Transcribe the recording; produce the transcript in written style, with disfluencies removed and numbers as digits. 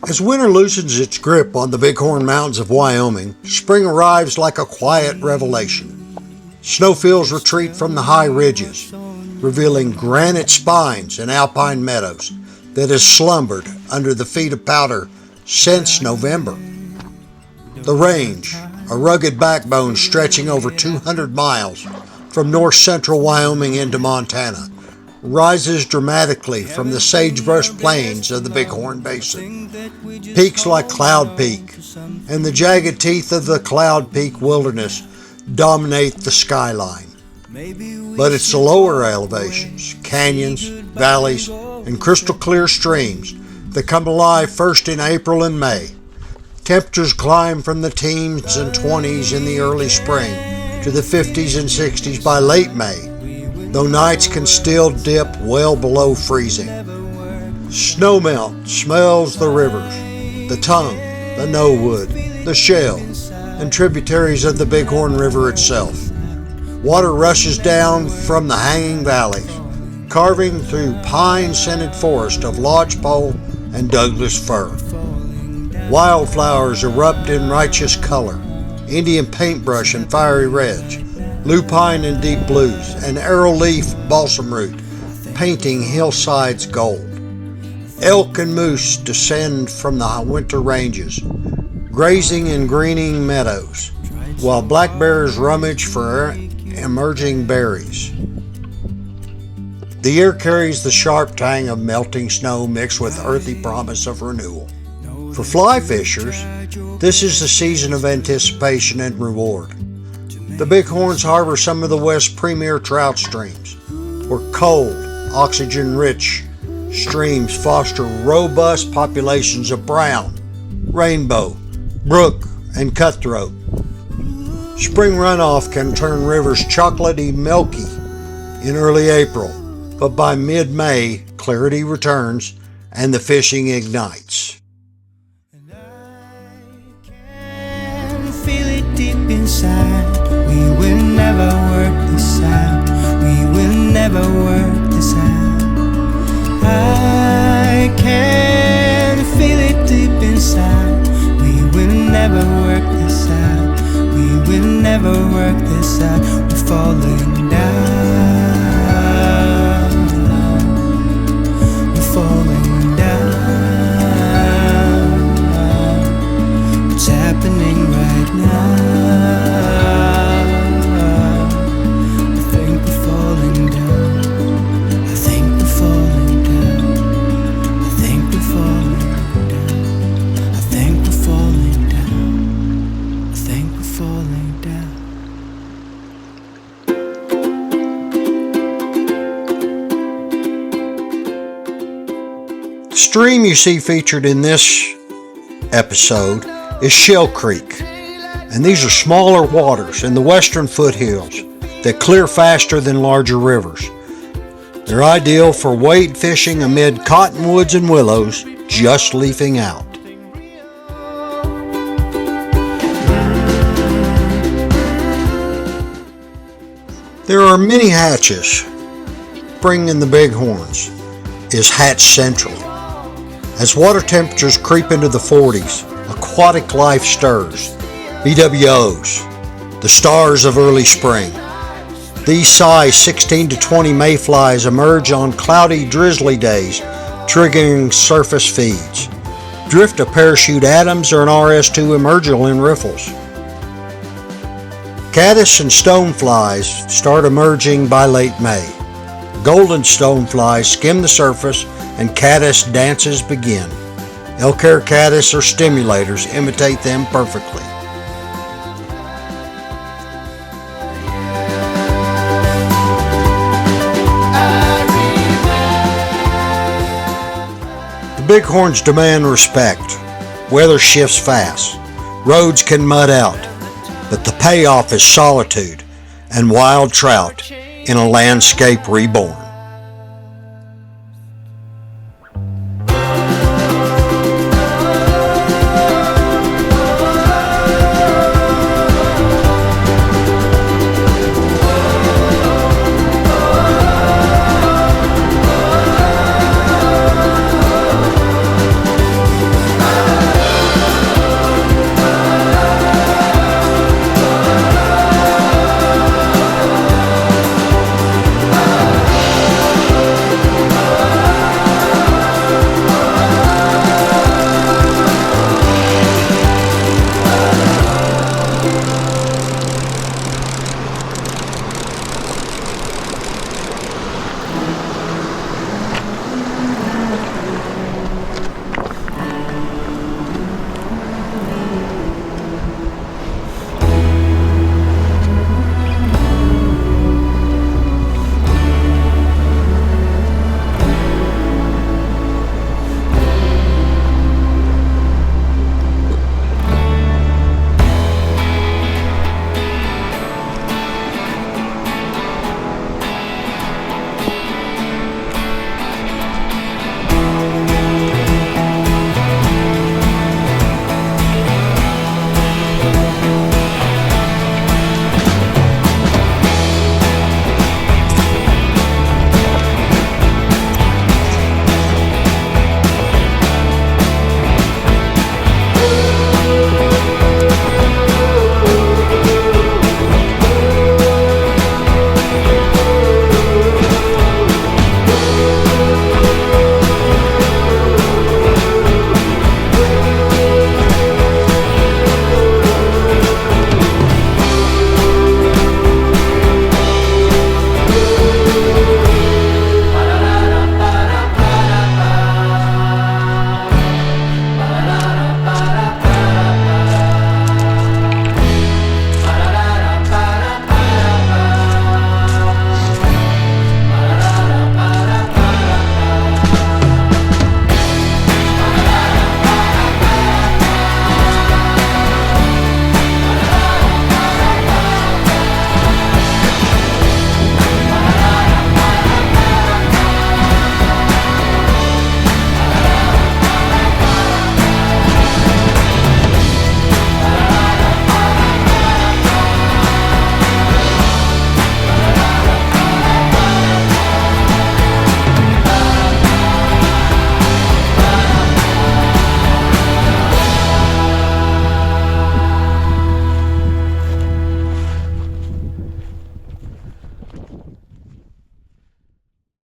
As winter loosens its grip on the Bighorn Mountains of Wyoming, spring arrives like a quiet revelation. Snowfields retreat from the high ridges, revealing granite spines and alpine meadows that has slumbered under the feet of powder since November. The range, a rugged backbone stretching over 200 miles from north central Wyoming into Montana, rises dramatically from the sagebrush plains of the Bighorn Basin. Peaks like Cloud Peak and the jagged teeth of the Cloud Peak wilderness dominate the skyline. But it's the lower elevations, canyons, valleys, and crystal clear streams that come alive first in April and May. Temperatures climb from the teens and 20s in the early spring to the 50s and 60s by late May, though nights can still dip well below freezing. Snowmelt smells the rivers, the Tongue, the Knowood, the Shell, and tributaries of the Bighorn River itself. Water rushes down from the hanging valleys, carving through pine-scented forest of lodgepole and Douglas fir. Wildflowers erupt in righteous color, Indian paintbrush and fiery reds, lupine and deep blues, and arrowleaf balsam root painting hillsides gold. Elk and moose descend from the winter ranges, grazing in greening meadows, while black bears rummage for emerging berries. The air carries the sharp tang of melting snow mixed with earthy promise of renewal. For fly fishers, this is the season of anticipation and reward. The Bighorns harbor some of the West's premier trout streams, where cold, oxygen-rich streams foster robust populations of brown, rainbow, brook, and cutthroat. Spring runoff can turn rivers chocolatey milky in early April, but by mid-May, clarity returns and the fishing ignites. Feel it deep inside. We will never work this out. We will never work this out. I can feel it deep inside. We will never work this out. We will never work this out. We're falling down. We're falling down. What's happening right now? I think we're falling down. I think we're falling down. I think we're falling down. I think we're falling down. I think we're falling down. The stream you see featured in this episode is Shell Creek, and these are smaller waters in the western foothills that clear faster than larger rivers. They're ideal for wade fishing amid cottonwoods and willows just leafing out. There are many hatches. Spring in the Bighorns is hatch central. As water temperatures creep into the 40s, aquatic life stirs. BWOs, the stars of early spring. These size 16 to 20 mayflies emerge on cloudy, drizzly days, triggering surface feeds. Drift of parachute Adams or an RS2 emergile in riffles. Caddis and stoneflies start emerging by late May. Golden stoneflies skim the surface and caddis dances begin. Elk-hair caddis or stimulators imitate them perfectly. The Bighorns demand respect. Weather shifts fast. Roads can mud out, but the payoff is solitude and wild trout in a landscape reborn.